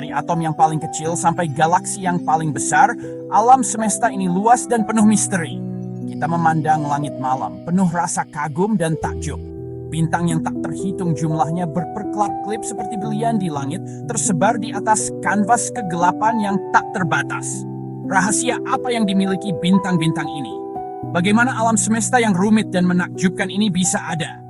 Dari atom yang paling kecil sampai galaksi yang paling besar, alam semesta ini luas dan penuh misteri. Kita memandang langit malam, penuh rasa kagum dan takjub. Bintang yang tak terhitung jumlahnya berperkelap-kelip seperti belian di langit, tersebar di atas kanvas kegelapan yang tak terbatas. Rahasia apa yang dimiliki bintang-bintang ini? Bagaimana alam semesta yang rumit dan menakjubkan ini bisa ada?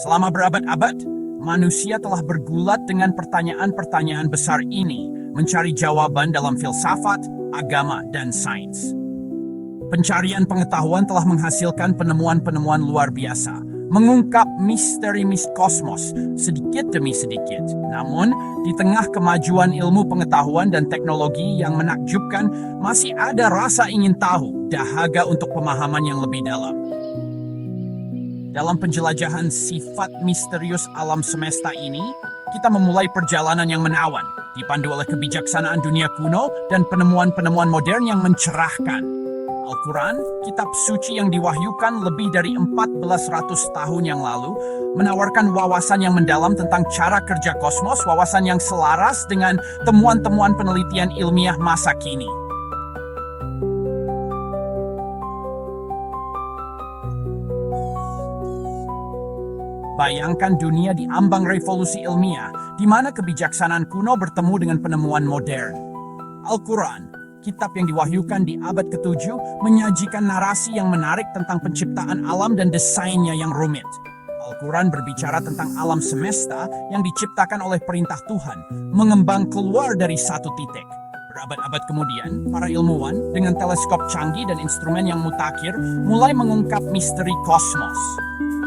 Selama berabad-abad, manusia telah bergulat dengan pertanyaan-pertanyaan besar ini, mencari jawaban dalam filsafat, agama, dan sains. Pencarian pengetahuan telah menghasilkan penemuan-penemuan luar biasa, mengungkap misteri kosmos sedikit demi sedikit. Namun, di tengah kemajuan ilmu pengetahuan dan teknologi yang menakjubkan, masih ada rasa ingin tahu, dahaga untuk pemahaman yang lebih dalam. Dalam penjelajahan sifat misterius alam semesta ini, kita memulai perjalanan yang menawan, dipandu oleh kebijaksanaan dunia kuno dan penemuan-penemuan modern yang mencerahkan. Al-Quran, kitab suci yang diwahyukan lebih dari 1400 tahun yang lalu, menawarkan wawasan yang mendalam tentang cara kerja kosmos, wawasan yang selaras dengan temuan-temuan penelitian ilmiah masa kini. Bayangkan dunia di ambang revolusi ilmiah, di mana kebijaksanaan kuno bertemu dengan penemuan modern. Al-Quran, kitab yang diwahyukan di abad ke-7, menyajikan narasi yang menarik tentang penciptaan alam dan desainnya yang rumit. Al-Quran berbicara tentang alam semesta yang diciptakan oleh perintah Tuhan, mengembang keluar dari satu titik. Berabad-abad kemudian, para ilmuwan dengan teleskop canggih dan instrumen yang mutakhir mulai mengungkap misteri kosmos.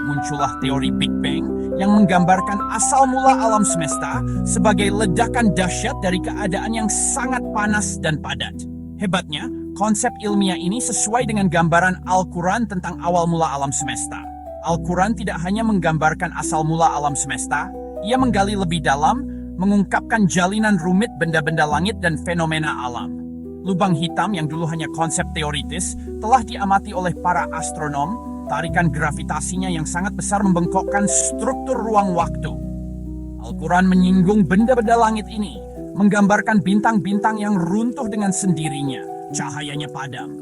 Muncullah teori Big Bang yang menggambarkan asal mula alam semesta sebagai ledakan dahsyat dari keadaan yang sangat panas dan padat. Hebatnya, konsep ilmiah ini sesuai dengan gambaran Al-Quran tentang awal mula alam semesta. Al-Quran tidak hanya menggambarkan asal mula alam semesta, ia menggali lebih dalam, mengungkapkan jalinan rumit benda-benda langit dan fenomena alam. Lubang hitam yang dulu hanya konsep teoritis telah diamati oleh para astronom. Tarikan gravitasinya yang sangat besar membengkokkan struktur ruang waktu. Al-Quran menyinggung benda-benda langit ini, menggambarkan bintang-bintang yang runtuh dengan sendirinya, cahayanya padam.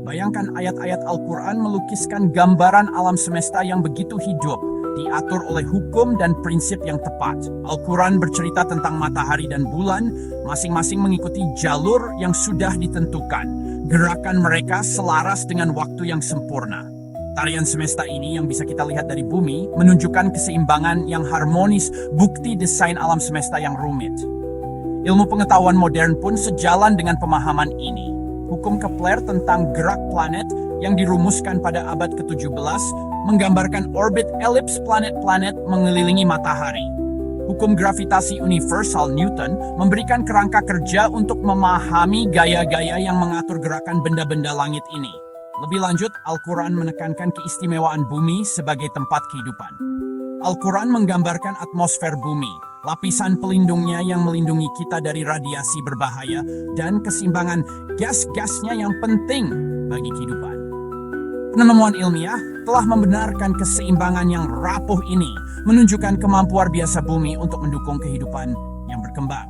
Bayangkan ayat-ayat Al-Quran melukiskan gambaran alam semesta yang begitu hidup, diatur oleh hukum dan prinsip yang tepat. Al-Quran bercerita tentang matahari dan bulan, masing-masing mengikuti jalur yang sudah ditentukan. Gerakan mereka selaras dengan waktu yang sempurna. Tarian semesta ini yang bisa kita lihat dari bumi menunjukkan keseimbangan yang harmonis, bukti desain alam semesta yang rumit. Ilmu pengetahuan modern pun sejalan dengan pemahaman ini. Hukum Kepler tentang gerak planet yang dirumuskan pada abad ke-17 menggambarkan orbit elips planet-planet mengelilingi matahari. Hukum gravitasi universal Newton memberikan kerangka kerja untuk memahami gaya-gaya yang mengatur gerakan benda-benda langit ini. Lebih lanjut, Al-Quran menekankan keistimewaan bumi sebagai tempat kehidupan. Al-Quran menggambarkan atmosfer bumi, lapisan pelindungnya yang melindungi kita dari radiasi berbahaya, dan keseimbangan gas-gasnya yang penting bagi kehidupan. Penemuan ilmiah telah membenarkan keseimbangan yang rapuh ini, menunjukkan kemampuan biasa bumi untuk mendukung kehidupan yang berkembang.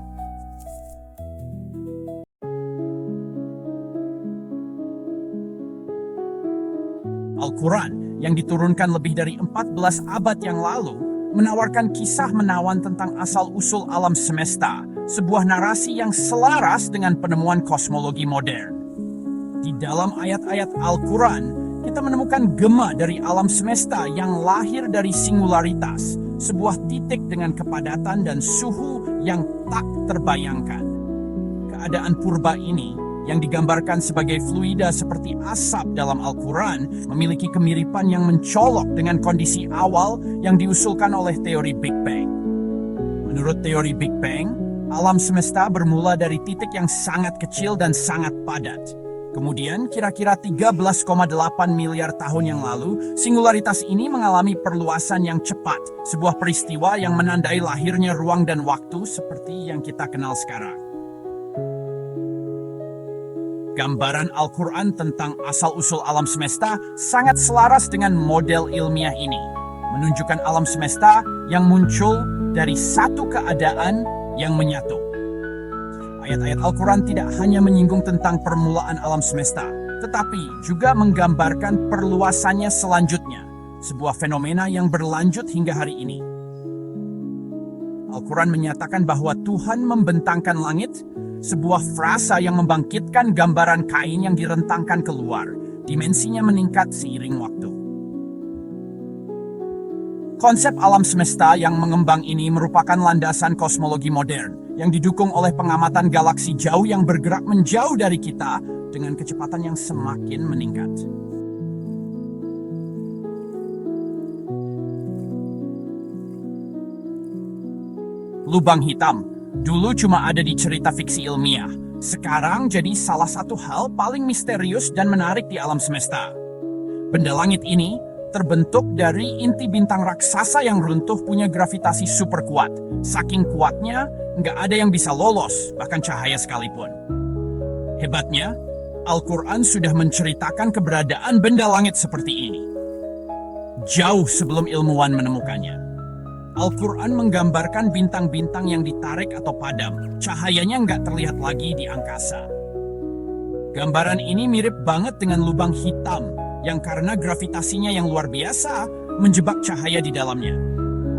Al-Quran yang diturunkan lebih dari 14 abad yang lalu menawarkan kisah menawan tentang asal-usul alam semesta, sebuah narasi yang selaras dengan penemuan kosmologi modern. Di dalam ayat-ayat Al-Quran, kita menemukan gema dari alam semesta yang lahir dari singularitas, sebuah titik dengan kepadatan dan suhu yang tak terbayangkan. Keadaan purba ini, yang digambarkan sebagai fluida seperti asap dalam Al-Quran, memiliki kemiripan yang mencolok dengan kondisi awal yang diusulkan oleh teori Big Bang. Menurut teori Big Bang, alam semesta bermula dari titik yang sangat kecil dan sangat padat. Kemudian, kira-kira 13,8 miliar tahun yang lalu, singularitas ini mengalami perluasan yang cepat, sebuah peristiwa yang menandai lahirnya ruang dan waktu seperti yang kita kenal sekarang. Gambaran Al-Quran tentang asal-usul alam semesta sangat selaras dengan model ilmiah ini, menunjukkan alam semesta yang muncul dari satu keadaan yang menyatu. Ayat-ayat Al-Quran tidak hanya menyinggung tentang permulaan alam semesta, tetapi juga menggambarkan perluasannya selanjutnya, sebuah fenomena yang berlanjut hingga hari ini. Al-Quran menyatakan bahwa Tuhan membentangkan langit, sebuah frasa yang membangkitkan gambaran kain yang direntangkan keluar. Dimensinya meningkat seiring waktu. Konsep alam semesta yang mengembang ini merupakan landasan kosmologi modern yang didukung oleh pengamatan galaksi jauh yang bergerak menjauh dari kita dengan kecepatan yang semakin meningkat. Lubang hitam dulu cuma ada di cerita fiksi ilmiah. Sekarang jadi salah satu hal paling misterius dan menarik di alam semesta. Benda langit ini terbentuk dari inti bintang raksasa yang runtuh punya gravitasi super kuat. Saking kuatnya, nggak ada yang bisa lolos, bahkan cahaya sekalipun. Hebatnya, Al-Quran sudah menceritakan keberadaan benda langit seperti ini jauh sebelum ilmuwan menemukannya. Al-Quran menggambarkan bintang-bintang yang ditarik atau padam. Cahayanya nggak terlihat lagi di angkasa. Gambaran ini mirip banget dengan lubang hitam yang karena gravitasinya yang luar biasa menjebak cahaya di dalamnya.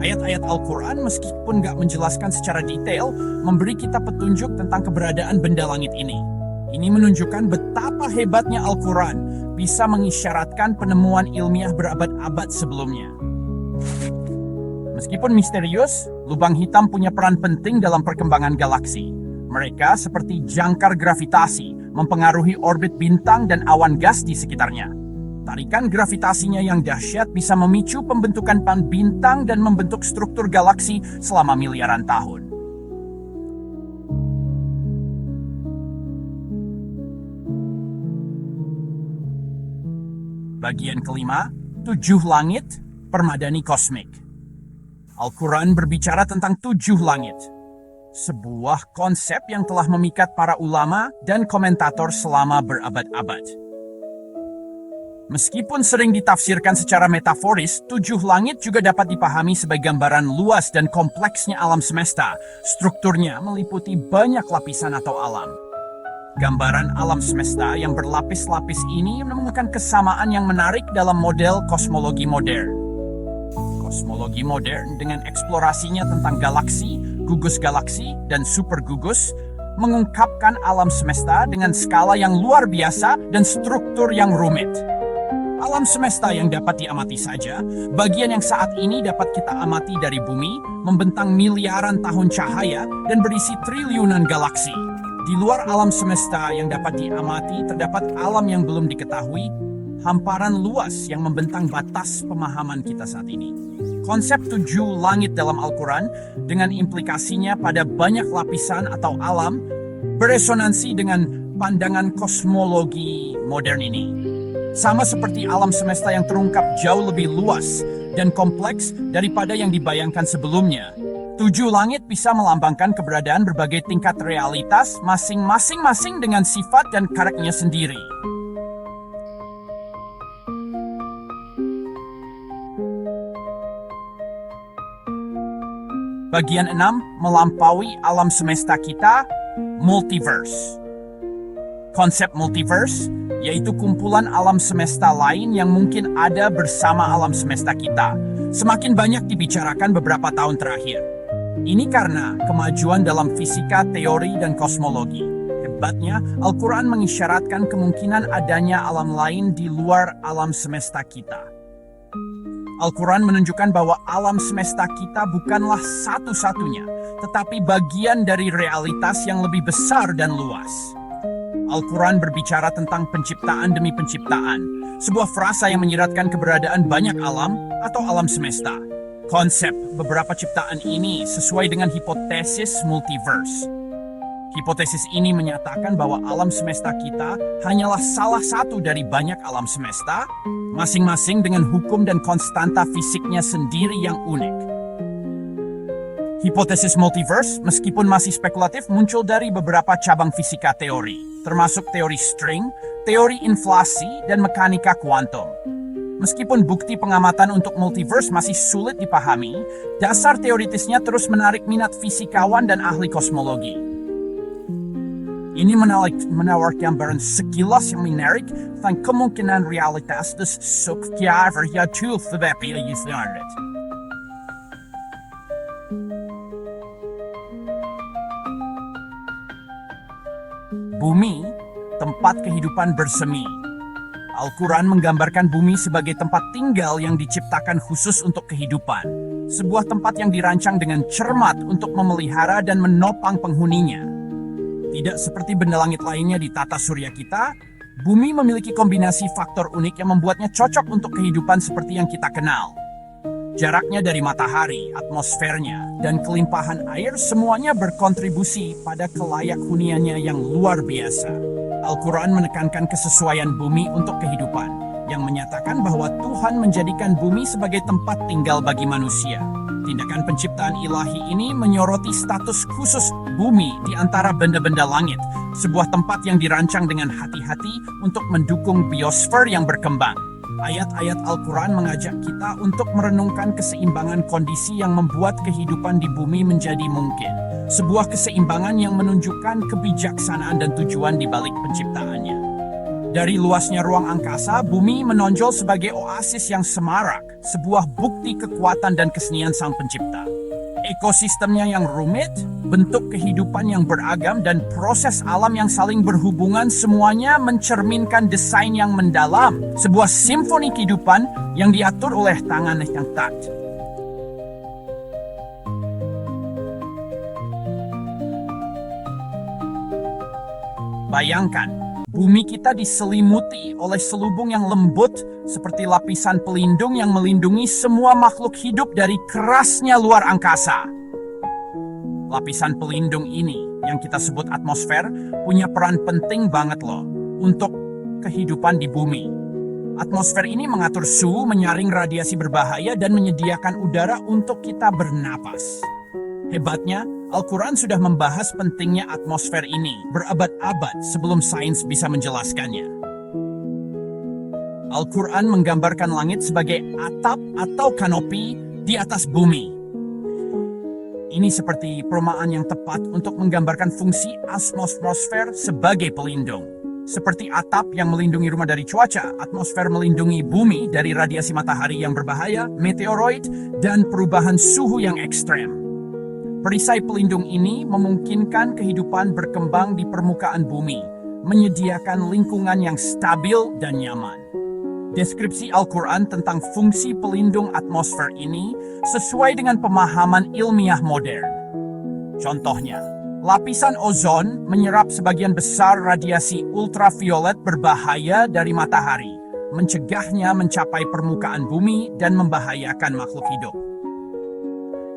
Ayat-ayat Al-Quran meskipun nggak menjelaskan secara detail, memberi kita petunjuk tentang keberadaan benda langit ini. Ini menunjukkan betapa hebatnya Al-Quran bisa mengisyaratkan penemuan ilmiah berabad-abad sebelumnya. Meskipun misterius, lubang hitam punya peran penting dalam perkembangan galaksi. Mereka seperti jangkar gravitasi, mempengaruhi orbit bintang dan awan gas di sekitarnya. Tarikan gravitasinya yang dahsyat bisa memicu pembentukan bintang dan membentuk struktur galaksi selama miliaran tahun. Bagian kelima, 7 langit, permadani kosmik. Al-Quran berbicara tentang 7 langit. Sebuah konsep yang telah memikat para ulama dan komentator selama berabad-abad. Meskipun sering ditafsirkan secara metaforis, 7 langit juga dapat dipahami sebagai gambaran luas dan kompleksnya alam semesta. Strukturnya meliputi banyak lapisan atau alam. Gambaran alam semesta yang berlapis-lapis ini menemukan kesamaan yang menarik dalam model kosmologi modern. Kosmologi modern dengan eksplorasinya tentang galaksi, gugus galaksi, dan supergugus mengungkapkan alam semesta dengan skala yang luar biasa dan struktur yang rumit. Alam semesta yang dapat diamati saja, bagian yang saat ini dapat kita amati dari bumi, membentang miliaran tahun cahaya dan berisi triliunan galaksi. Di luar alam semesta yang dapat diamati terdapat alam yang belum diketahui, hamparan luas yang membentang batas pemahaman kita saat ini. Konsep 7 langit dalam Al-Quran dengan implikasinya pada banyak lapisan atau alam beresonansi dengan pandangan kosmologi modern ini. Sama seperti alam semesta yang terungkap jauh lebih luas dan kompleks daripada yang dibayangkan sebelumnya. 7 langit bisa melambangkan keberadaan berbagai tingkat realitas masing-masing dengan sifat dan karakternya sendiri. Bagian 6, melampaui alam semesta kita, multiverse. Konsep multiverse yaitu kumpulan alam semesta lain yang mungkin ada bersama alam semesta kita. Semakin banyak dibicarakan beberapa tahun terakhir. Ini karena kemajuan dalam fisika, teori, dan kosmologi. Hebatnya, Al-Quran mengisyaratkan kemungkinan adanya alam lain di luar alam semesta kita. Al-Quran menunjukkan bahwa alam semesta kita bukanlah satu-satunya, tetapi bagian dari realitas yang lebih besar dan luas. Al-Quran berbicara tentang penciptaan demi penciptaan, sebuah frasa yang menyiratkan keberadaan banyak alam atau alam semesta. Konsep beberapa ciptaan ini sesuai dengan hipotesis multiverse. Hipotesis ini menyatakan bahwa alam semesta kita hanyalah salah satu dari banyak alam semesta, masing-masing dengan hukum dan konstanta fisiknya sendiri yang unik. Hipotesis multiverse, meskipun masih spekulatif, muncul dari beberapa cabang fisika teori, termasuk teori string, teori inflasi, dan mekanika kuantum. Meskipun bukti pengamatan untuk multiverse masih sulit dipahami, dasar teoritisnya terus menarik minat fisikawan dan ahli kosmologi. Ini menawarkan gambaran sekilas yang menarik tentang kemungkinan realitas des sekitar yaitu tetapi Bumi, tempat kehidupan bersemi. Al-Quran menggambarkan bumi sebagai tempat tinggal yang diciptakan khusus untuk kehidupan. Sebuah tempat yang dirancang dengan cermat untuk memelihara dan menopang penghuninya. Tidak seperti benda langit lainnya di tata surya kita, bumi memiliki kombinasi faktor unik yang membuatnya cocok untuk kehidupan seperti yang kita kenal. Jaraknya dari matahari, atmosfernya, dan kelimpahan air semuanya berkontribusi pada kelayak huniannya yang luar biasa. Al-Quran menekankan kesesuaian bumi untuk kehidupan, yang menyatakan bahwa Tuhan menjadikan bumi sebagai tempat tinggal bagi manusia. Tindakan penciptaan ilahi ini menyoroti status khusus bumi di antara benda-benda langit, sebuah tempat yang dirancang dengan hati-hati untuk mendukung biosfer yang berkembang. Ayat-ayat Al-Quran mengajak kita untuk merenungkan keseimbangan kondisi yang membuat kehidupan di bumi menjadi mungkin. Sebuah keseimbangan yang menunjukkan kebijaksanaan dan tujuan di balik penciptaannya. Dari luasnya ruang angkasa, bumi menonjol sebagai oasis yang semarak, sebuah bukti kekuatan dan kesenian Sang Pencipta. Ekosistemnya yang rumit, bentuk kehidupan yang beragam, dan proses alam yang saling berhubungan semuanya mencerminkan desain yang mendalam, sebuah simfoni kehidupan yang diatur oleh tangan yang taat. Bayangkan, bumi kita diselimuti oleh selubung yang lembut seperti lapisan pelindung yang melindungi semua makhluk hidup dari kerasnya luar angkasa. Lapisan pelindung ini, yang kita sebut atmosfer, punya peran penting banget loh untuk kehidupan di bumi. Atmosfer ini mengatur suhu, menyaring radiasi berbahaya, dan menyediakan udara untuk kita bernapas. Hebatnya, Al-Quran sudah membahas pentingnya atmosfer ini berabad-abad sebelum sains bisa menjelaskannya. Al-Quran menggambarkan langit sebagai atap atau kanopi di atas bumi. Ini seperti perumpamaan yang tepat untuk menggambarkan fungsi atmosfer sebagai pelindung. Seperti atap yang melindungi rumah dari cuaca, atmosfer melindungi bumi dari radiasi matahari yang berbahaya, meteoroid, dan perubahan suhu yang ekstrem. Perisai pelindung ini memungkinkan kehidupan berkembang di permukaan bumi, menyediakan lingkungan yang stabil dan nyaman. Deskripsi Al-Quran tentang fungsi pelindung atmosfer ini sesuai dengan pemahaman ilmiah modern. Contohnya, lapisan ozon menyerap sebagian besar radiasi ultraviolet berbahaya dari matahari, mencegahnya mencapai permukaan bumi dan membahayakan makhluk hidup.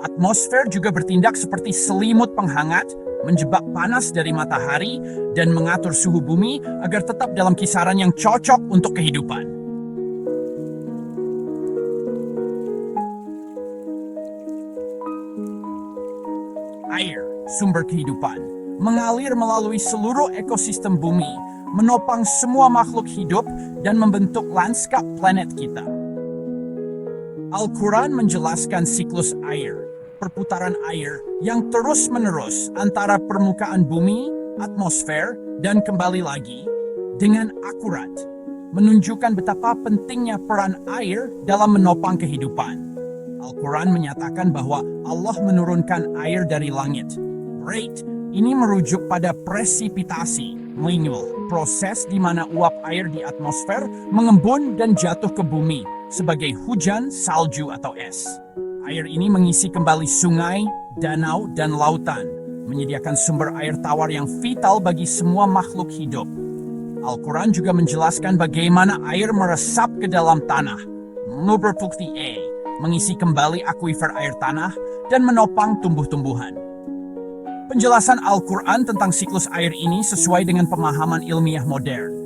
Atmosfer juga bertindak seperti selimut penghangat, menjebak panas dari matahari, dan mengatur suhu bumi agar tetap dalam kisaran yang cocok untuk kehidupan. Air, sumber kehidupan, mengalir melalui seluruh ekosistem bumi, menopang semua makhluk hidup, dan membentuk lanskap planet kita. Al-Quran menjelaskan siklus air, perputaran air yang terus-menerus antara permukaan bumi, atmosfer, dan kembali lagi dengan akurat, menunjukkan betapa pentingnya peran air dalam menopang kehidupan. Al-Quran menyatakan bahwa Allah menurunkan air dari langit. Rate ini merujuk pada presipitasi, melingual, proses di mana uap air di atmosfer mengembun dan jatuh ke bumi sebagai hujan, salju, atau es. Air ini mengisi kembali sungai, danau, dan lautan, menyediakan sumber air tawar yang vital bagi semua makhluk hidup. Al-Quran juga menjelaskan bagaimana air meresap ke dalam tanah, berbukti mengisi kembali akuifer air tanah, dan menopang tumbuh-tumbuhan. Penjelasan Al-Quran tentang siklus air ini sesuai dengan pemahaman ilmiah modern.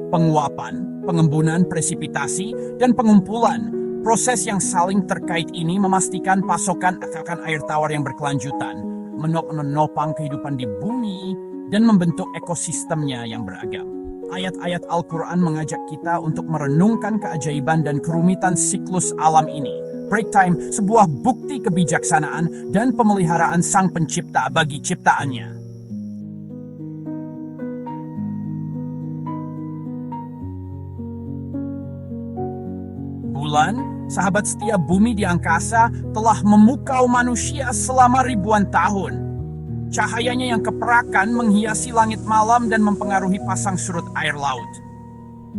Penguapan, pengembunan presipitasi, dan pengumpulan Proses yang saling terkait ini memastikan pasokan akan air tawar yang berkelanjutan, menopang kehidupan di bumi, dan membentuk ekosistemnya yang beragam. Ayat-ayat Al-Quran mengajak kita untuk merenungkan keajaiban dan kerumitan siklus alam ini. Break time, sebuah bukti kebijaksanaan dan pemeliharaan Sang Pencipta bagi ciptaannya. Bulan, sahabat setia bumi di angkasa, telah memukau manusia selama ribuan tahun. Cahayanya yang keperakan menghiasi langit malam dan mempengaruhi pasang surut air laut.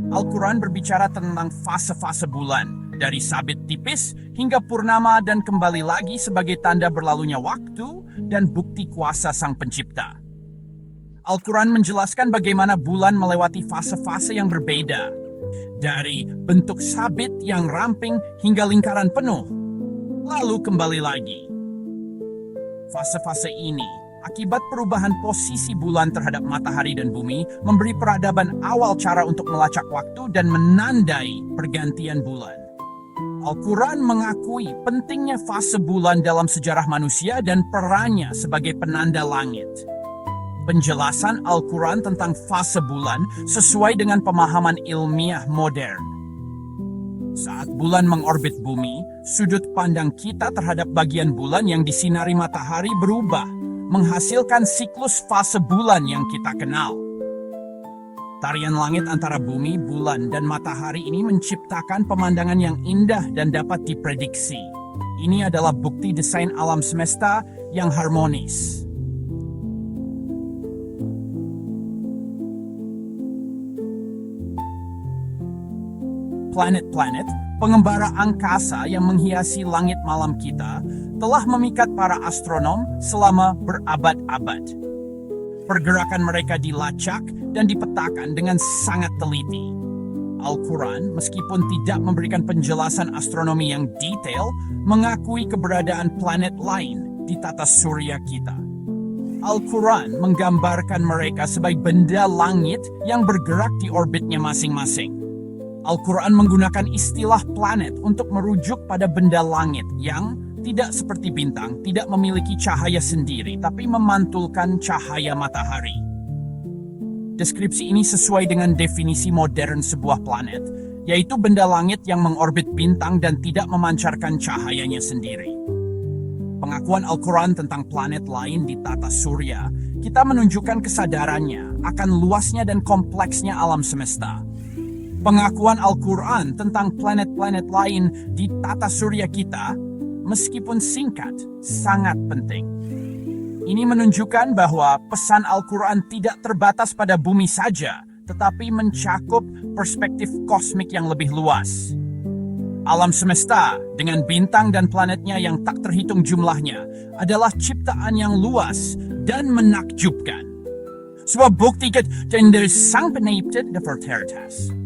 Al-Quran berbicara tentang fase-fase bulan, dari sabit tipis hingga purnama dan kembali lagi sebagai tanda berlalunya waktu dan bukti kuasa Sang Pencipta. Al-Quran menjelaskan bagaimana bulan melewati fase-fase yang berbeda, dari bentuk sabit yang ramping hingga lingkaran penuh, lalu kembali lagi. Fase-fase ini, akibat perubahan posisi bulan terhadap matahari dan bumi, memberi peradaban awal cara untuk melacak waktu dan menandai pergantian bulan. Al-Quran mengakui pentingnya fase bulan dalam sejarah manusia dan perannya sebagai penanda langit. Penjelasan Al-Quran tentang fase bulan sesuai dengan pemahaman ilmiah modern. Saat bulan mengorbit bumi, sudut pandang kita terhadap bagian bulan yang disinari matahari berubah, menghasilkan siklus fase bulan yang kita kenal. Tarian langit antara bumi, bulan, dan matahari ini menciptakan pemandangan yang indah dan dapat diprediksi. Ini adalah bukti desain alam semesta yang harmonis. Planet-planet, pengembara angkasa yang menghiasi langit malam kita, telah memikat para astronom selama berabad-abad. Pergerakan mereka dilacak dan dipetakan dengan sangat teliti. Al-Quran, meskipun tidak memberikan penjelasan astronomi yang detail, mengakui keberadaan planet lain di tata surya kita. Al-Quran menggambarkan mereka sebagai benda langit yang bergerak di orbitnya masing-masing. Al-Quran menggunakan istilah planet untuk merujuk pada benda langit yang tidak seperti bintang, tidak memiliki cahaya sendiri, tapi memantulkan cahaya matahari. Deskripsi ini sesuai dengan definisi modern sebuah planet, yaitu benda langit yang mengorbit bintang dan tidak memancarkan cahayanya sendiri. Pengakuan Al-Quran tentang planet lain di tata surya, kita menunjukkan kesadarannya akan luasnya dan kompleksnya alam semesta. Pengakuan Al-Quran tentang planet-planet lain di tata surya kita, meskipun singkat, sangat penting. Ini menunjukkan bahwa pesan Al-Quran tidak terbatas pada bumi saja, tetapi mencakup perspektif kosmik yang lebih luas. Alam semesta, dengan bintang dan planetnya yang tak terhitung jumlahnya, adalah ciptaan yang luas dan menakjubkan. Sebuah bukti dari Sang Pencipta dan Verteritas.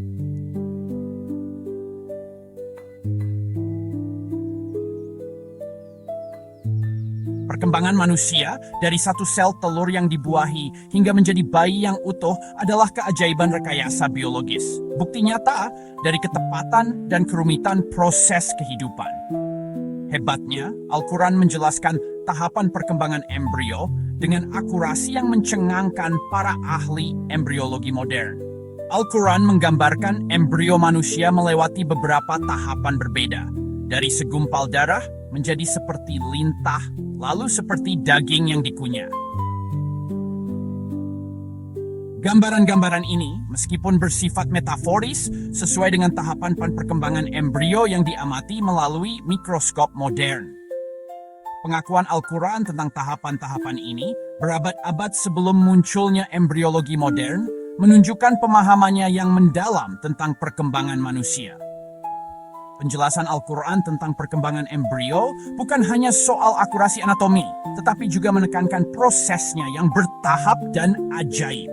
Perkembangan manusia dari satu sel telur yang dibuahi hingga menjadi bayi yang utuh adalah keajaiban rekayasa biologis. Bukti nyata dari ketepatan dan kerumitan proses kehidupan. Hebatnya, Al-Quran menjelaskan tahapan perkembangan embrio dengan akurasi yang mencengangkan para ahli embriologi modern. Al-Quran menggambarkan embrio manusia melewati beberapa tahapan berbeda, dari segumpal darah menjadi seperti lintah, lalu seperti daging yang dikunyah. Gambaran-gambaran ini, meskipun bersifat metaforis, sesuai dengan tahapan perkembangan embrio yang diamati melalui mikroskop modern. Pengakuan Al-Quran tentang tahapan-tahapan ini, berabad-abad sebelum munculnya embriologi modern, menunjukkan pemahamannya yang mendalam tentang perkembangan manusia. Penjelasan Al-Quran tentang perkembangan embrio bukan hanya soal akurasi anatomi, tetapi juga menekankan prosesnya yang bertahap dan ajaib.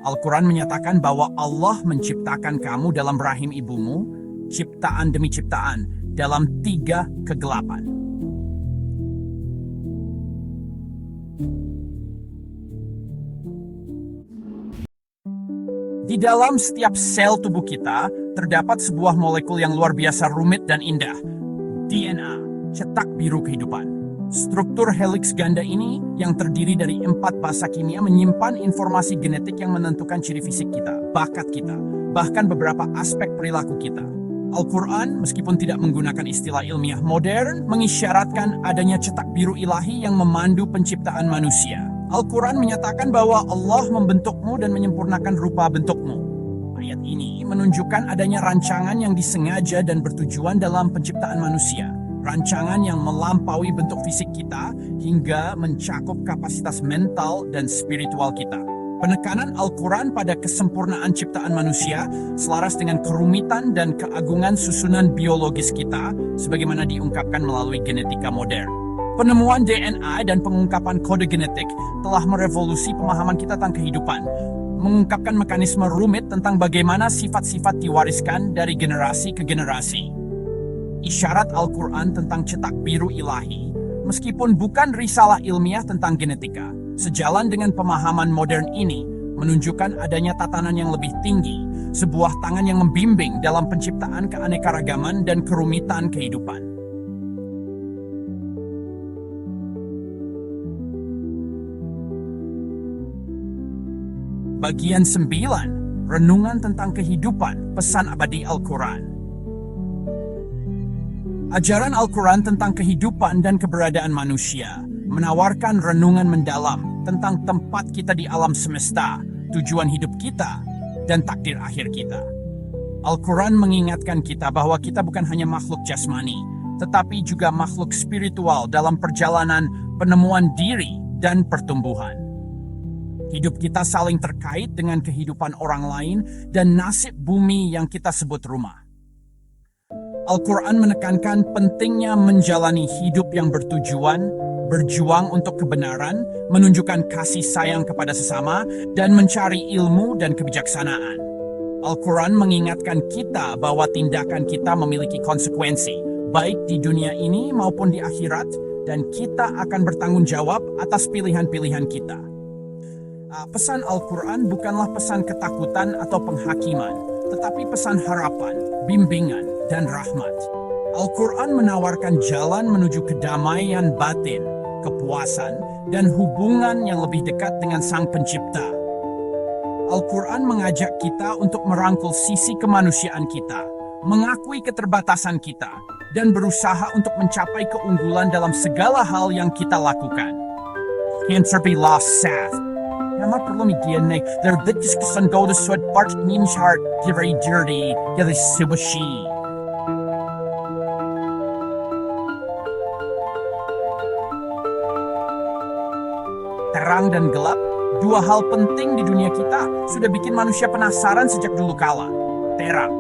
Al-Quran menyatakan bahwa Allah menciptakan kamu dalam rahim ibumu, ciptaan demi ciptaan, dalam 3 kegelapan. Di dalam setiap sel tubuh kita, terdapat sebuah molekul yang luar biasa rumit dan indah. DNA, cetak biru kehidupan. Struktur helix ganda ini yang terdiri dari 4 basa kimia menyimpan informasi genetik yang menentukan ciri fisik kita, bakat kita, bahkan beberapa aspek perilaku kita. Al-Quran, meskipun tidak menggunakan istilah ilmiah modern, mengisyaratkan adanya cetak biru ilahi yang memandu penciptaan manusia. Al-Quran menyatakan bahwa Allah membentukmu dan menyempurnakan rupa bentukmu. Ayat ini menunjukkan adanya rancangan yang disengaja dan bertujuan dalam penciptaan manusia. Rancangan yang melampaui bentuk fisik kita hingga mencakup kapasitas mental dan spiritual kita. Penekanan Al-Quran pada kesempurnaan ciptaan manusia selaras dengan kerumitan dan keagungan susunan biologis kita sebagaimana diungkapkan melalui genetika modern. Penemuan DNA dan pengungkapan kode genetik telah merevolusi pemahaman kita tentang kehidupan, mengungkapkan mekanisme rumit tentang bagaimana sifat-sifat diwariskan dari generasi ke generasi. Isyarat Al-Quran tentang cetak biru ilahi, meskipun bukan risalah ilmiah tentang genetika, sejalan dengan pemahaman modern ini, menunjukkan adanya tatanan yang lebih tinggi, sebuah tangan yang membimbing dalam penciptaan keanekaragaman dan kerumitan kehidupan. Bagian 9, Renungan tentang Kehidupan, Pesan Abadi Al-Quran. Ajaran Al-Quran tentang kehidupan dan keberadaan manusia menawarkan renungan mendalam tentang tempat kita di alam semesta, tujuan hidup kita, dan takdir akhir kita. Al-Quran mengingatkan kita bahwa kita bukan hanya makhluk jasmani, tetapi juga makhluk spiritual dalam perjalanan penemuan diri dan pertumbuhan. Hidup kita saling terkait dengan kehidupan orang lain dan nasib bumi yang kita sebut rumah. Al-Quran menekankan pentingnya menjalani hidup yang bertujuan, berjuang untuk kebenaran, menunjukkan kasih sayang kepada sesama, dan mencari ilmu dan kebijaksanaan. Al-Quran mengingatkan kita bahwa tindakan kita memiliki konsekuensi, baik di dunia ini maupun di akhirat, dan kita akan bertanggung jawab atas pilihan-pilihan kita. Pesan Al-Quran bukanlah pesan ketakutan atau penghakiman, tetapi pesan harapan, bimbingan, dan rahmat. Al-Quran menawarkan jalan menuju kedamaian batin, kepuasan, dan hubungan yang lebih dekat dengan Sang Pencipta. Al-Quran mengajak kita untuk merangkul sisi kemanusiaan kita, mengakui keterbatasan kita, dan berusaha untuk mencapai keunggulan dalam segala hal yang kita lakukan. Cancer be lost Seth. Nama perlu mikian nih, there bitches kesan go to sweat part nim chart, very dirty, jadi subashi. Terang dan gelap, dua hal penting di dunia kita sudah bikin manusia penasaran sejak dulu kala. Terang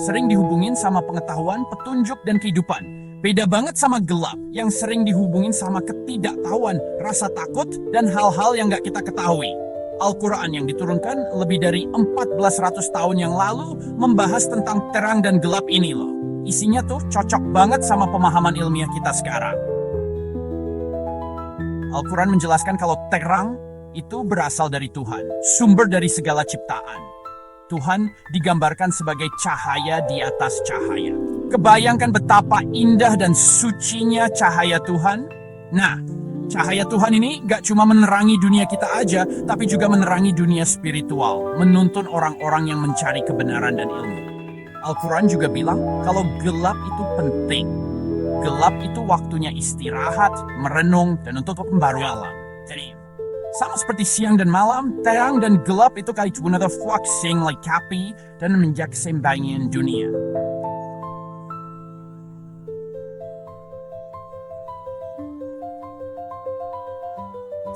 sering dihubungin sama pengetahuan, petunjuk, dan kehidupan. Beda banget sama gelap yang sering dihubungin sama ketidaktahuan, rasa takut, dan hal-hal yang gak kita ketahui. Al-Quran yang diturunkan lebih dari 1400 tahun yang lalu membahas tentang terang dan gelap ini loh. Isinya tuh cocok banget sama pemahaman ilmiah kita sekarang. Al-Quran menjelaskan kalau terang itu berasal dari Tuhan, sumber dari segala ciptaan. Tuhan digambarkan sebagai cahaya di atas cahaya. Kebayangkan betapa indah dan sucinya cahaya Tuhan? Nah, cahaya Tuhan ini gak cuma menerangi dunia kita aja, tapi juga menerangi dunia spiritual, menuntun orang-orang yang mencari kebenaran dan ilmu. Al-Quran juga bilang kalau gelap itu penting. Gelap itu waktunya istirahat, merenung, dan untuk membaru alam. Jadi, sama seperti siang dan malam, terang dan gelap itu kali another fluxing like kapi dan menjaga keseimbangan dunia.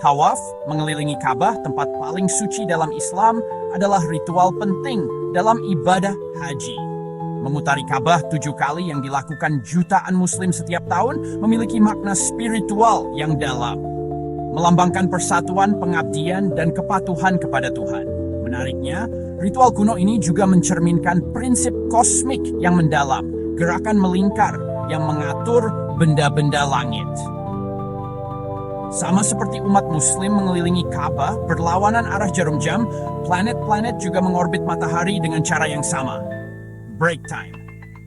Tawaf, mengelilingi Ka'bah, tempat paling suci dalam Islam, adalah ritual penting dalam ibadah haji. Memutari Ka'bah 7 kali yang dilakukan jutaan muslim setiap tahun memiliki makna spiritual yang dalam. Melambangkan persatuan, pengabdian, dan kepatuhan kepada Tuhan. Menariknya, ritual kuno ini juga mencerminkan prinsip kosmik yang mendalam, gerakan melingkar yang mengatur benda-benda langit. Sama seperti umat muslim mengelilingi Ka'bah berlawanan arah jarum jam, planet-planet juga mengorbit matahari dengan cara yang sama. Break time.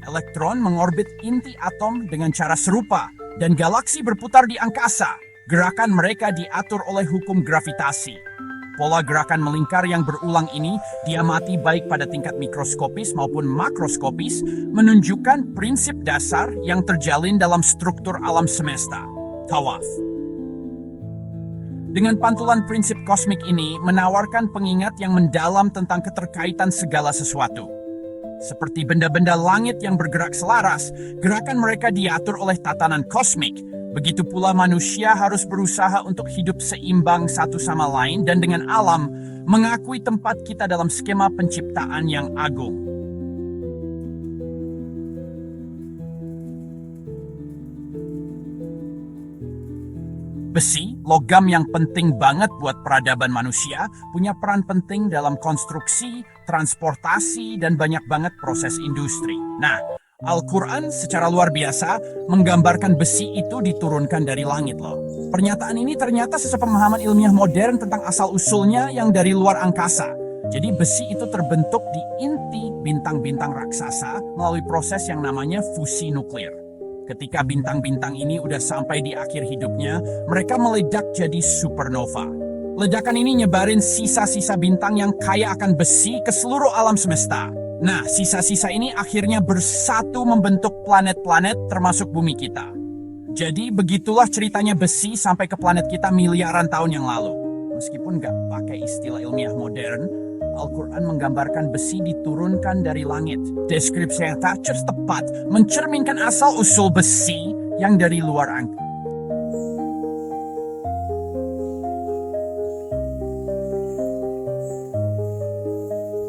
Elektron mengorbit inti atom dengan cara serupa, dan galaksi berputar di angkasa. Gerakan mereka diatur oleh hukum gravitasi. Pola gerakan melingkar yang berulang ini diamati baik pada tingkat mikroskopis maupun makroskopis, menunjukkan prinsip dasar yang terjalin dalam struktur alam semesta. Tawaf. Dengan pantulan prinsip kosmik ini menawarkan pengingat yang mendalam tentang keterkaitan segala sesuatu. Seperti benda-benda langit yang bergerak selaras, gerakan mereka diatur oleh tatanan kosmik. Begitu pula manusia harus berusaha untuk hidup seimbang satu sama lain dan dengan alam, mengakui tempat kita dalam skema penciptaan yang agung. Besi, logam yang penting banget buat peradaban manusia, punya peran penting dalam konstruksi, transportasi, dan banyak banget proses industri. Nah, Al-Quran secara luar biasa menggambarkan besi itu diturunkan dari langit loh. Pernyataan ini ternyata sepemahaman ilmiah modern tentang asal-usulnya yang dari luar angkasa. Jadi besi itu terbentuk di inti bintang-bintang raksasa melalui proses yang namanya fusi nuklir. Ketika bintang-bintang ini udah sampai di akhir hidupnya, mereka meledak jadi supernova. Ledakan ini nyebarin sisa-sisa bintang yang kaya akan besi ke seluruh alam semesta. Nah, sisa-sisa ini akhirnya bersatu membentuk planet-planet termasuk bumi kita. Jadi begitulah ceritanya besi sampai ke planet kita miliaran tahun yang lalu. Meskipun nggak pakai istilah ilmiah modern, Al-Quran menggambarkan besi diturunkan dari langit. Deskripsi yang tak tepat mencerminkan asal-usul besi yang dari luar angkasa.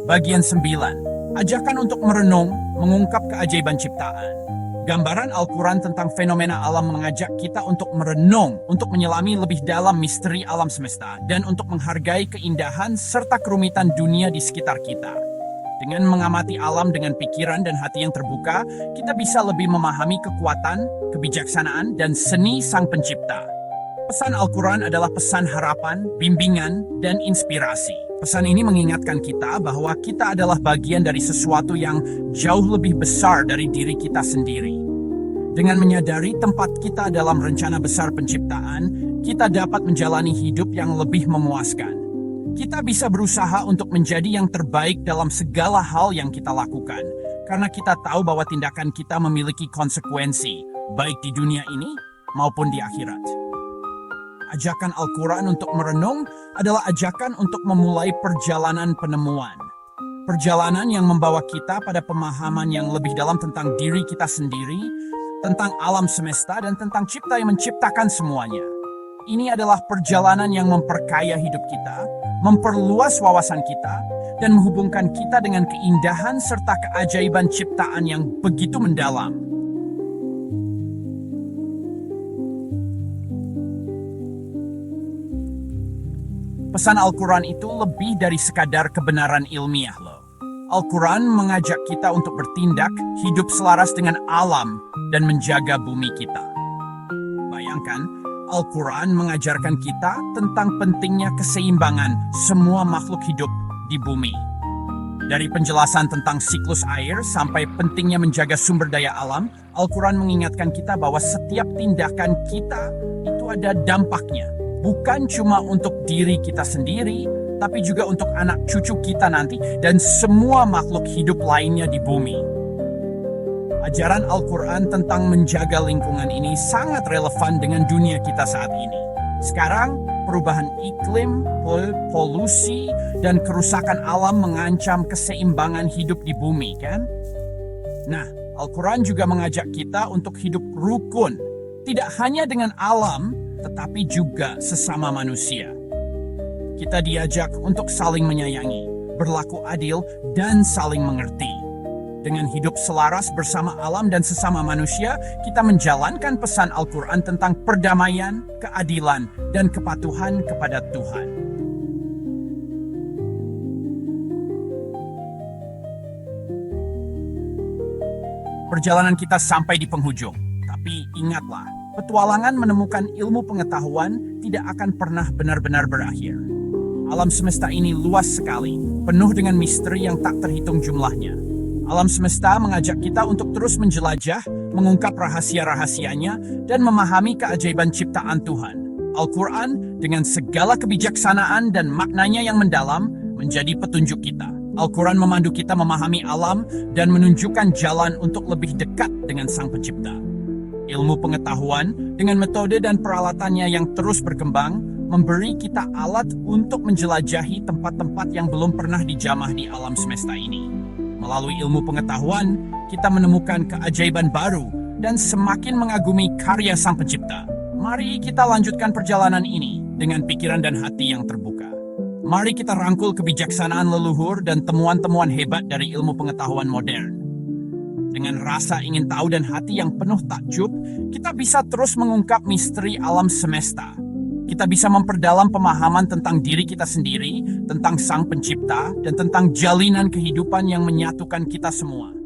Bagian 9. Ajakan untuk merenung, mengungkap keajaiban ciptaan. Gambaran Al-Quran tentang fenomena alam mengajak kita untuk merenung, untuk menyelami lebih dalam misteri alam semesta, dan untuk menghargai keindahan serta kerumitan dunia di sekitar kita. Dengan mengamati alam dengan pikiran dan hati yang terbuka, kita bisa lebih memahami kekuatan, kebijaksanaan, dan seni Sang Pencipta. Pesan Al-Quran adalah pesan harapan, bimbingan, dan inspirasi. Pesan ini mengingatkan kita bahwa kita adalah bagian dari sesuatu yang jauh lebih besar dari diri kita sendiri. Dengan menyadari tempat kita dalam rencana besar penciptaan, kita dapat menjalani hidup yang lebih memuaskan. Kita bisa berusaha untuk menjadi yang terbaik dalam segala hal yang kita lakukan, karena kita tahu bahwa tindakan kita memiliki konsekuensi, baik di dunia ini maupun di akhirat. Ajakan Al-Quran untuk merenung adalah ajakan untuk memulai perjalanan penemuan. Perjalanan yang membawa kita pada pemahaman yang lebih dalam tentang diri kita sendiri, tentang alam semesta, dan tentang Cipta yang menciptakan semuanya. Ini adalah perjalanan yang memperkaya hidup kita, memperluas wawasan kita, dan menghubungkan kita dengan keindahan serta keajaiban ciptaan yang begitu mendalam. Pesan Al-Quran itu lebih dari sekadar kebenaran ilmiah loh. Al-Quran mengajak kita untuk bertindak, hidup selaras dengan alam, dan menjaga bumi kita. Bayangkan, Al-Quran mengajarkan kita tentang pentingnya keseimbangan semua makhluk hidup di bumi. Dari penjelasan tentang siklus air sampai pentingnya menjaga sumber daya alam, Al-Quran mengingatkan kita bahwa setiap tindakan kita itu ada dampaknya. Bukan cuma untuk diri kita sendiri, tapi juga untuk anak cucu kita nanti dan semua makhluk hidup lainnya di bumi. Ajaran Al-Quran tentang menjaga lingkungan ini sangat relevan dengan dunia kita saat ini. Sekarang, perubahan iklim, polusi, dan kerusakan alam mengancam keseimbangan hidup di bumi, kan? Nah, Al-Quran juga mengajak kita untuk hidup rukun, tidak hanya dengan alam, tetapi juga sesama manusia. Kita diajak untuk saling menyayangi, berlaku adil, dan saling mengerti. Dengan hidup selaras bersama alam dan sesama manusia, kita menjalankan pesan Al-Quran tentang perdamaian, keadilan, dan kepatuhan kepada Tuhan. Perjalanan kita sampai di penghujung, tapi ingatlah, petualangan menemukan ilmu pengetahuan tidak akan pernah benar-benar berakhir. Alam semesta ini luas sekali, penuh dengan misteri yang tak terhitung jumlahnya. Alam semesta mengajak kita untuk terus menjelajah, mengungkap rahasia-rahasianya, dan memahami keajaiban ciptaan Tuhan. Al-Quran dengan segala kebijaksanaan dan maknanya yang mendalam menjadi petunjuk kita. Al-Quran memandu kita memahami alam dan menunjukkan jalan untuk lebih dekat dengan Sang Pencipta. Ilmu pengetahuan dengan metode dan peralatannya yang terus berkembang memberi kita alat untuk menjelajahi tempat-tempat yang belum pernah dijamah di alam semesta ini. Melalui ilmu pengetahuan, kita menemukan keajaiban baru dan semakin mengagumi karya Sang Pencipta. Mari kita lanjutkan perjalanan ini dengan pikiran dan hati yang terbuka. Mari kita rangkul kebijaksanaan leluhur dan temuan-temuan hebat dari ilmu pengetahuan modern. Dengan rasa ingin tahu dan hati yang penuh takjub, kita bisa terus mengungkap misteri alam semesta. Kita bisa memperdalam pemahaman tentang diri kita sendiri, tentang Sang Pencipta, dan tentang jalinan kehidupan yang menyatukan kita semua.